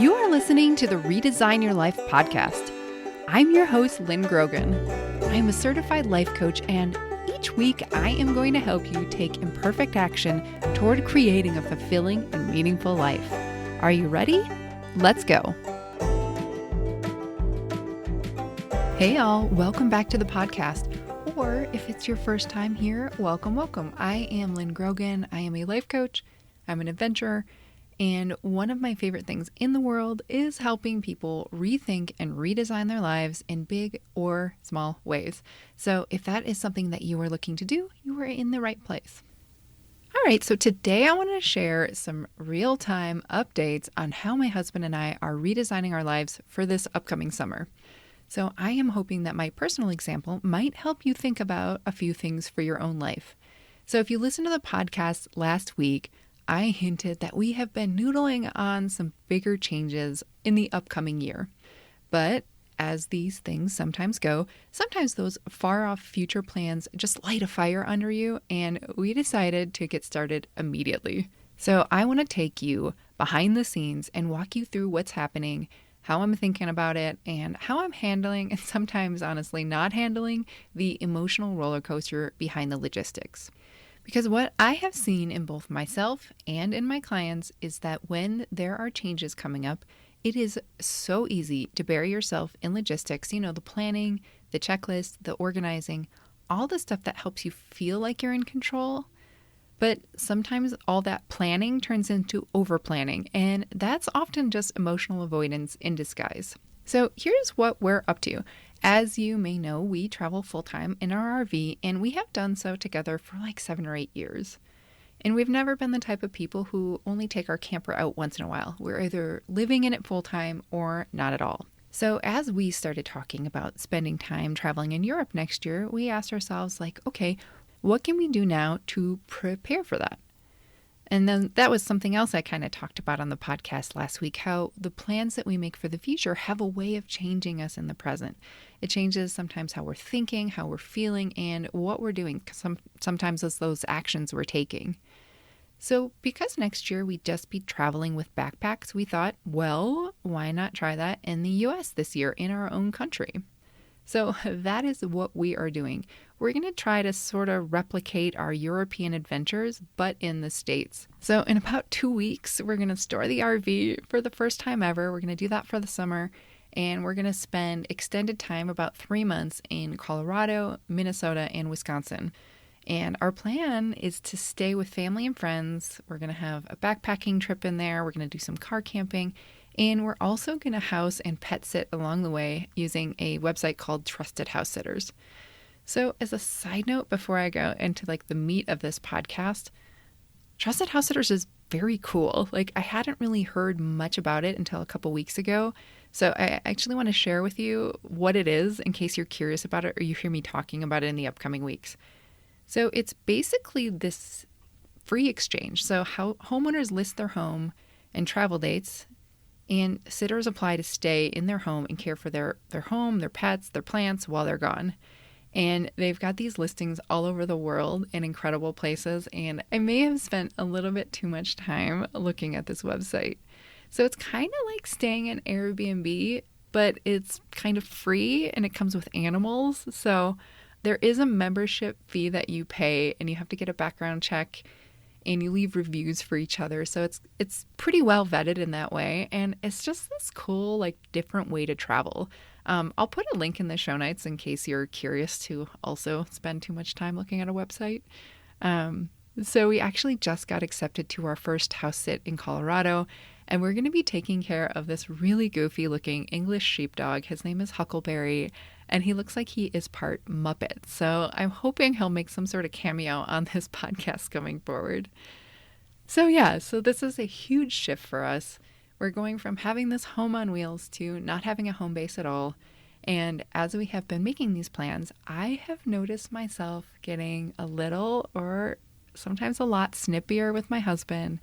You are listening to the Redesign Your Life podcast. I'm your host, Lynn Grogan. I am a certified life coach, and each week I am going to help you take imperfect action toward creating a fulfilling and meaningful life. Are you ready? Let's go. Hey y'all, welcome back to the podcast. Or if it's your first time here, welcome. I am Lynn Grogan. I am a life coach. I'm an adventurer. And one of my favorite things in the world is helping people rethink and redesign their lives in big or small ways. So if that is something that you are looking to do, you are in the right place. All right, so today I want to share some real-time updates on how my husband and I are redesigning our lives for this upcoming summer. So I am hoping that my personal example might help you think about a few things for your own life. So if you listened to the podcast last week, I hinted that we have been noodling on some bigger changes in the upcoming year. But as these things sometimes go, sometimes those far off future plans just light a fire under you, and we decided to get started immediately. So I want to take you behind the scenes and walk you through what's happening, how I'm thinking about it, and how I'm handling, and sometimes honestly not handling, the emotional roller coaster behind the logistics. Because what I have seen in both myself and in my clients is that when there are changes coming up, it is so easy to bury yourself in logistics, the planning, the checklist, the organizing, all the stuff that helps you feel like you're in control. But sometimes all that planning turns into over-planning, and that's often just emotional avoidance in disguise. So here's what we're up to. As you may know, we travel full-time in our RV, and we have done so together for like 7 or 8 years. And we've never been the type of people who only take our camper out once in a while. We're either living in it full-time or not at all. So as we started talking about spending time traveling in Europe next year, we asked ourselves, okay, what can we do now to prepare for that? And then that was something else I kind of talked about on the podcast last week, how the plans that we make for the future have a way of changing us in the present. It changes sometimes how we're thinking, how we're feeling, and what we're doing. Sometimes it's those actions we're taking. So because next year we'd just be traveling with backpacks, we thought, well, why not try that in the U.S. this year in our own country? So that is what we are doing. We're going to try to sort of replicate our European adventures, but in the States. So in about 2 weeks, we're going to store the RV for the first time ever. We're going to do that for the summer. And we're going to spend extended time, about 3 months, in Colorado, Minnesota, and Wisconsin. And our plan is to stay with family and friends. We're going to have a backpacking trip in there. We're going to do some car camping. And we're also going to house and pet sit along the way using a website called Trusted House Sitters. So as a side note, before I go into the meat of this podcast, Trusted House Sitters is very cool. I hadn't really heard much about it until a couple weeks ago. So I actually want to share with you what it is in case you're curious about it or you hear me talking about it in the upcoming weeks. So it's basically this free exchange. So how homeowners list their home and travel dates, and sitters apply to stay in their home and care for their home, their pets, their plants while they're gone. And they've got these listings all over the world in incredible places. And I may have spent a little bit too much time looking at this website. So it's kind of like staying in Airbnb, but it's kind of free and it comes with animals. So there is a membership fee that you pay, and you have to get a background check, and you leave reviews for each other. So it's pretty well vetted in that way. And it's just this cool, different way to travel. I'll put a link in the show notes in case you're curious to also spend too much time looking at a website. So we actually just got accepted to our first house sit in Colorado, and we're going to be taking care of this really goofy looking English sheepdog. His name is Huckleberry, and he looks like he is part Muppet. So I'm hoping he'll make some sort of cameo on this podcast going forward. So this is a huge shift for us. We're going from having this home on wheels to not having a home base at all. And as we have been making these plans, I have noticed myself getting a little, or sometimes a lot, snippier with my husband.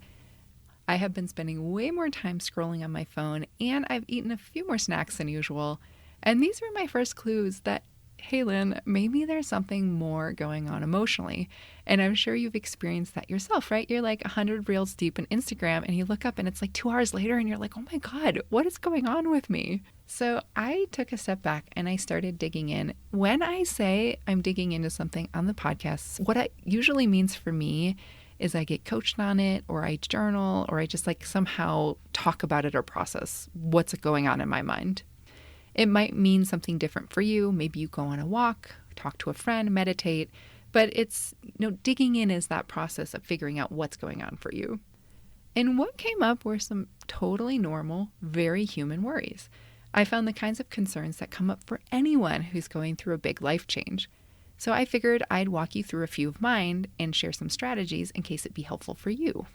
I have been spending way more time scrolling on my phone, and I've eaten a few more snacks than usual. And these were my first clues that hey, Lynn, maybe there's something more going on emotionally. And I'm sure you've experienced that yourself, right? You're like 100 reels deep in Instagram and you look up and it's like 2 hours later and you're like, oh my God, what is going on with me? So I took a step back and I started digging in. When I say I'm digging into something on the podcast, what it usually means for me is I get coached on it, or I journal, or I just like somehow talk about it or process what's going on in my mind. It might mean something different for you. Maybe you go on a walk, talk to a friend, meditate, but it's, digging in is that process of figuring out what's going on for you. And what came up were some totally normal, very human worries. I found the kinds of concerns that come up for anyone who's going through a big life change. So I figured I'd walk you through a few of mine and share some strategies in case it'd be helpful for you.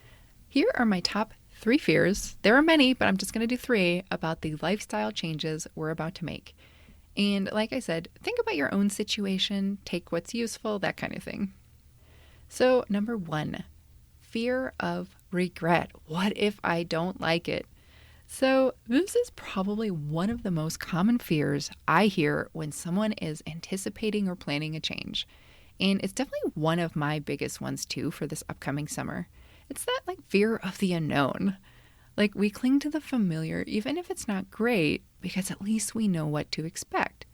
Here are my top 3 fears. There are many, but I'm just going to do 3 about the lifestyle changes we're about to make. And like I said, think about your own situation, take what's useful, that kind of thing. So number 1, fear of regret. What if I don't like it? So this is probably one of the most common fears I hear when someone is anticipating or planning a change. And it's definitely one of my biggest ones too for this upcoming summer. It's that fear of the unknown. We cling to the familiar, even if it's not great, because at least we know what to expect.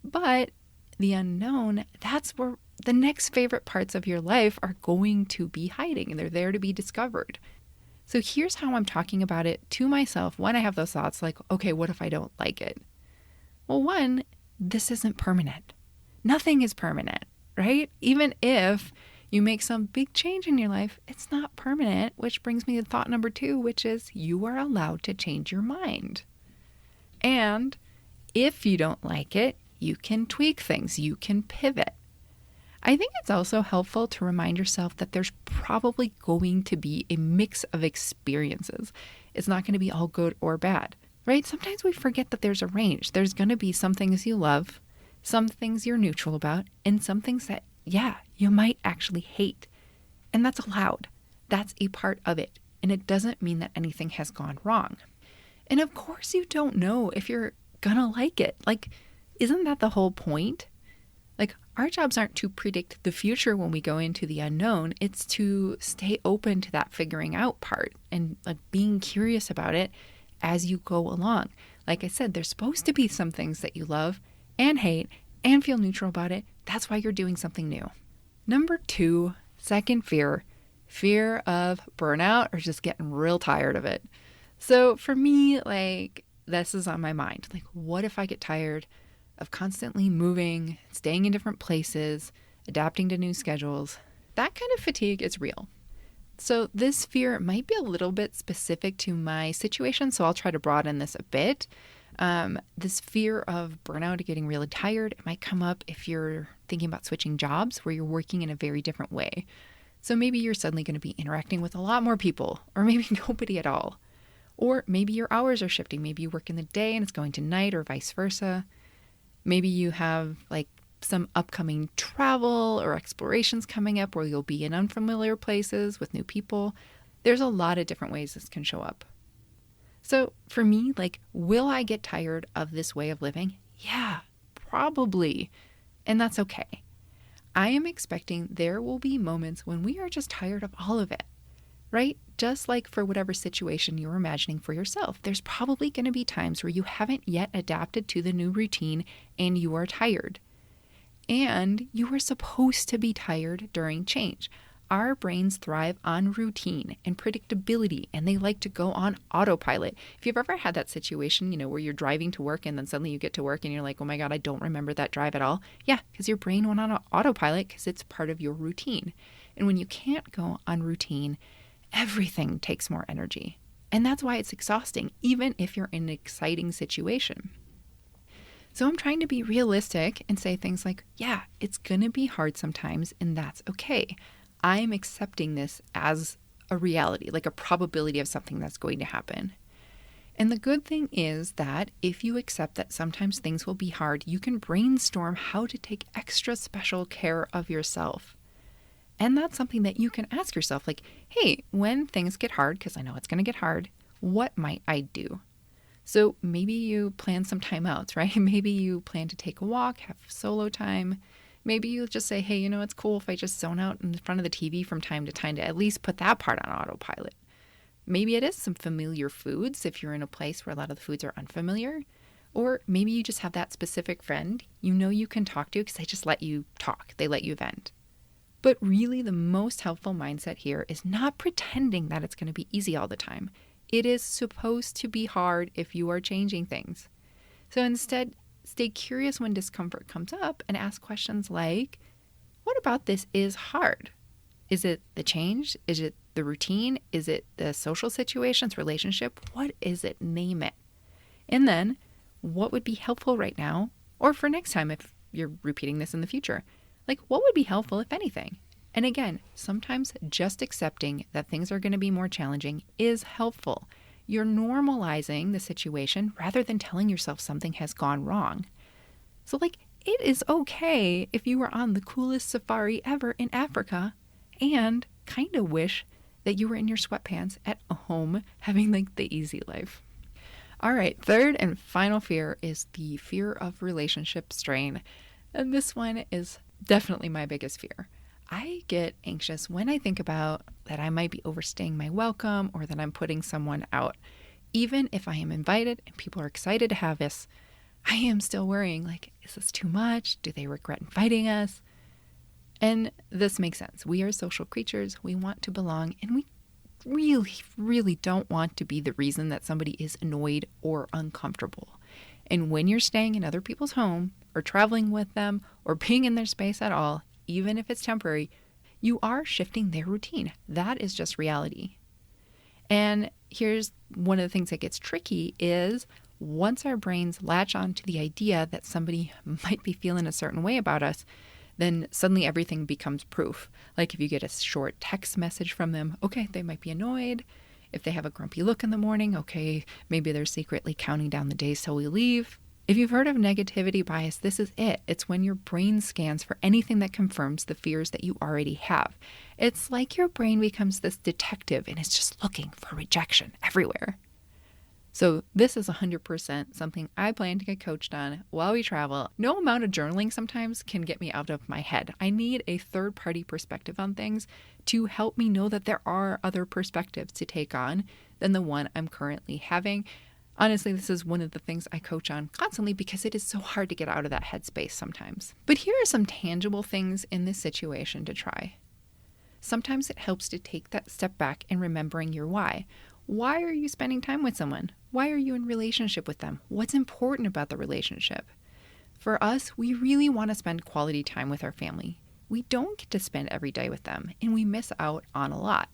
But the unknown, that's where the next favorite parts of your life are going to be hiding, and they're there to be discovered. So here's how I'm talking about it to myself when I have those thoughts okay, what if I don't like it? Well, 1, this isn't permanent. Nothing is permanent, right? Even if you make some big change in your life, it's not permanent, which brings me to thought number 2, which is you are allowed to change your mind. And if you don't like it, you can tweak things, you can pivot. I think it's also helpful to remind yourself that there's probably going to be a mix of experiences. It's not going to be all good or bad, right? Sometimes we forget that there's a range. There's going to be some things you love, some things you're neutral about, and some things that, you might actually hate. And that's allowed. That's a part of it. And it doesn't mean that anything has gone wrong. And of course you don't know if you're going to like it. Isn't that the whole point? Our jobs aren't to predict the future when we go into the unknown. It's to stay open to that figuring out part and being curious about it as you go along. Like I said, there's supposed to be some things that you love and hate and feel neutral about it. That's why you're doing something new. Number 2, second fear of burnout or just getting real tired of it. So for me, this is on my mind. What if I get tired of constantly moving, staying in different places, adapting to new schedules? That kind of fatigue is real. So this fear might be a little bit specific to my situation, so I'll try to broaden this a bit. This fear of burnout, getting really tired, it might come up if you're thinking about switching jobs where you're working in a very different way. So maybe you're suddenly going to be interacting with a lot more people, or maybe nobody at all. Or maybe your hours are shifting. Maybe you work in the day and it's going to night, or vice versa. Maybe you have some upcoming travel or explorations coming up where you'll be in unfamiliar places with new people. There's a lot of different ways this can show up. So for me, will I get tired of this way of living? Yeah, probably. And that's okay. I am expecting there will be moments when we are just tired of all of it, right? Just like for whatever situation you're imagining for yourself, there's probably going to be times where you haven't yet adapted to the new routine and you are tired. And you are supposed to be tired during change. Our brains thrive on routine and predictability, and they like to go on autopilot. If you've ever had that situation, where you're driving to work and then suddenly you get to work and you're like, oh my God, I don't remember that drive at all. Yeah, because your brain went on autopilot because it's part of your routine. And when you can't go on routine, everything takes more energy. And that's why it's exhausting, even if you're in an exciting situation. So I'm trying to be realistic and say things like, yeah, it's going to be hard sometimes, and that's okay. I'm accepting this as a reality, a probability of something that's going to happen. And the good thing is that if you accept that sometimes things will be hard, you can brainstorm how to take extra special care of yourself. And that's something that you can ask yourself, hey, when things get hard, because I know it's going to get hard, what might I do? So maybe you plan some time outs, right? Maybe you plan to take a walk, have solo time. Maybe you just say, hey, it's cool if I just zone out in front of the TV from time to time to at least put that part on autopilot. Maybe it is some familiar foods if you're in a place where a lot of the foods are unfamiliar. Or maybe you just have that specific friend you can talk to because they just let you talk. They let you vent. But really, the most helpful mindset here is not pretending that it's going to be easy all the time. It is supposed to be hard if you are changing things. So instead, stay curious when discomfort comes up and ask questions like, what about this is hard? Is it the change? Is it the routine? Is it the social situations, relationship? What is it? Name it. And then, what would be helpful right now, or for next time if you're repeating this in the future? Like, what would be helpful, if anything? And again, sometimes just accepting that things are going to be more challenging is helpful. You're normalizing the situation rather than telling yourself something has gone wrong. So, it is okay if you were on the coolest safari ever in Africa and kind of wish that you were in your sweatpants at home having the easy life. All right, third and final fear is the fear of relationship strain. And this one is definitely my biggest fear. I get anxious when I think about that I might be overstaying my welcome or that I'm putting someone out. Even if I am invited and people are excited to have us, I am still worrying, is this too much? Do they regret inviting us? And this makes sense. We are social creatures. We want to belong, and we really, really don't want to be the reason that somebody is annoyed or uncomfortable. And when you're staying in other people's home or traveling with them or being in their space at all, even if it's temporary, you are shifting their routine. That is just reality. And here's one of the things that gets tricky is once our brains latch on to the idea that somebody might be feeling a certain way about us, then suddenly everything becomes proof. Like if you get a short text message from them, okay, they might be annoyed. If they have a grumpy look in the morning, okay, maybe they're secretly counting down the days till we leave. If you've heard of negativity bias, this is it. It's when your brain scans for anything that confirms the fears that you already have. It's like your brain becomes this detective and it's just looking for rejection everywhere. So this is 100% something I plan to get coached on while we travel. No amount of journaling sometimes can get me out of my head. I need a third-party perspective on things to help me know that there are other perspectives to take on than the one I'm currently having. Honestly, this is one of the things I coach on constantly because it is so hard to get out of that headspace sometimes. But here are some tangible things in this situation to try. Sometimes it helps to take that step back and remembering your why. Why are you spending time with someone? Why are you in relationship with them? What's important about the relationship? For us, we really want to spend quality time with our family. We don't get to spend every day with them, and we miss out on a lot.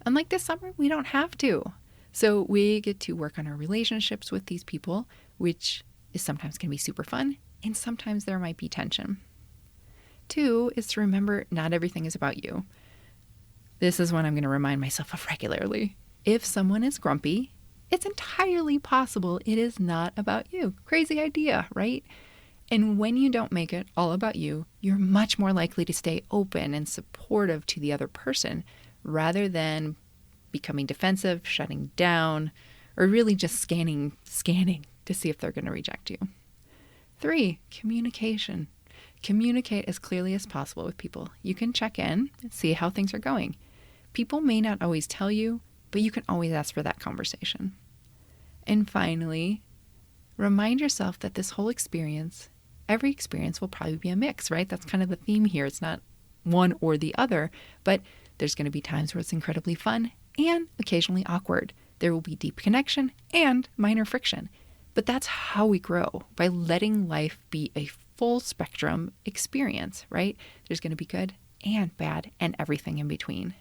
Unlike this summer, we don't have to. So we get to work on our relationships with these people, which is sometimes going to be super fun, and sometimes there might be tension. 2 is to remember not everything is about you. This is one I'm going to remind myself of regularly. If someone is grumpy, it's entirely possible it is not about you. Crazy idea, right? And when you don't make it all about you, you're much more likely to stay open and supportive to the other person rather than becoming defensive, shutting down, or really just scanning to see if they're going to reject you. 3, communication. Communicate as clearly as possible with people. You can check in and see how things are going. People may not always tell you, but you can always ask for that conversation. And finally, remind yourself that this whole experience, every experience will probably be a mix, right? That's kind of the theme here. It's not one or the other, but there's going to be times where it's incredibly fun and occasionally awkward. There will be deep connection and minor friction. But that's how we grow, by letting life be a full spectrum experience, right? There's going to be good and bad and everything in between.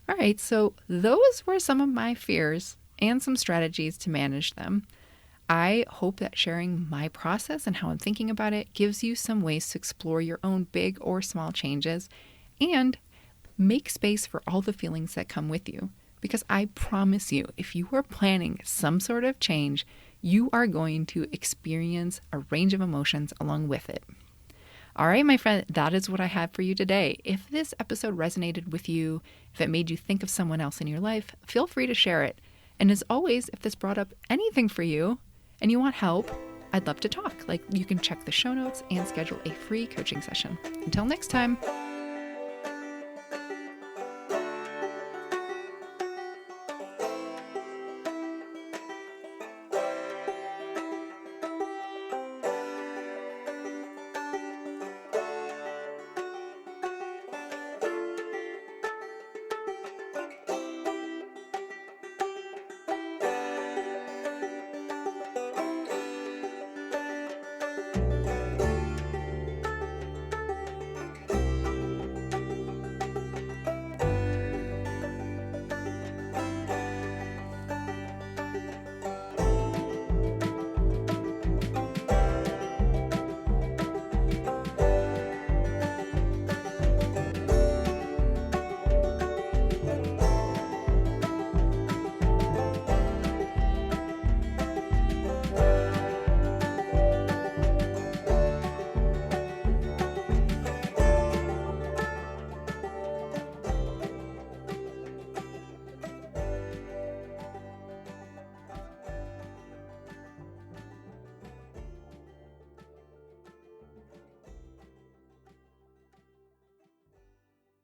All right, so those were some of my fears and some strategies to manage them. I hope that sharing my process and how I'm thinking about it gives you some ways to explore your own big or small changes and make space for all the feelings that come with you. Because I promise you, if you are planning some sort of change, you are going to experience a range of emotions along with it. All right, my friend, that is what I had for you today. If this episode resonated with you, if it made you think of someone else in your life, feel free to share it. And as always, if this brought up anything for you and you want help, I'd love to talk. You can check the show notes and schedule a free coaching session. Until next time.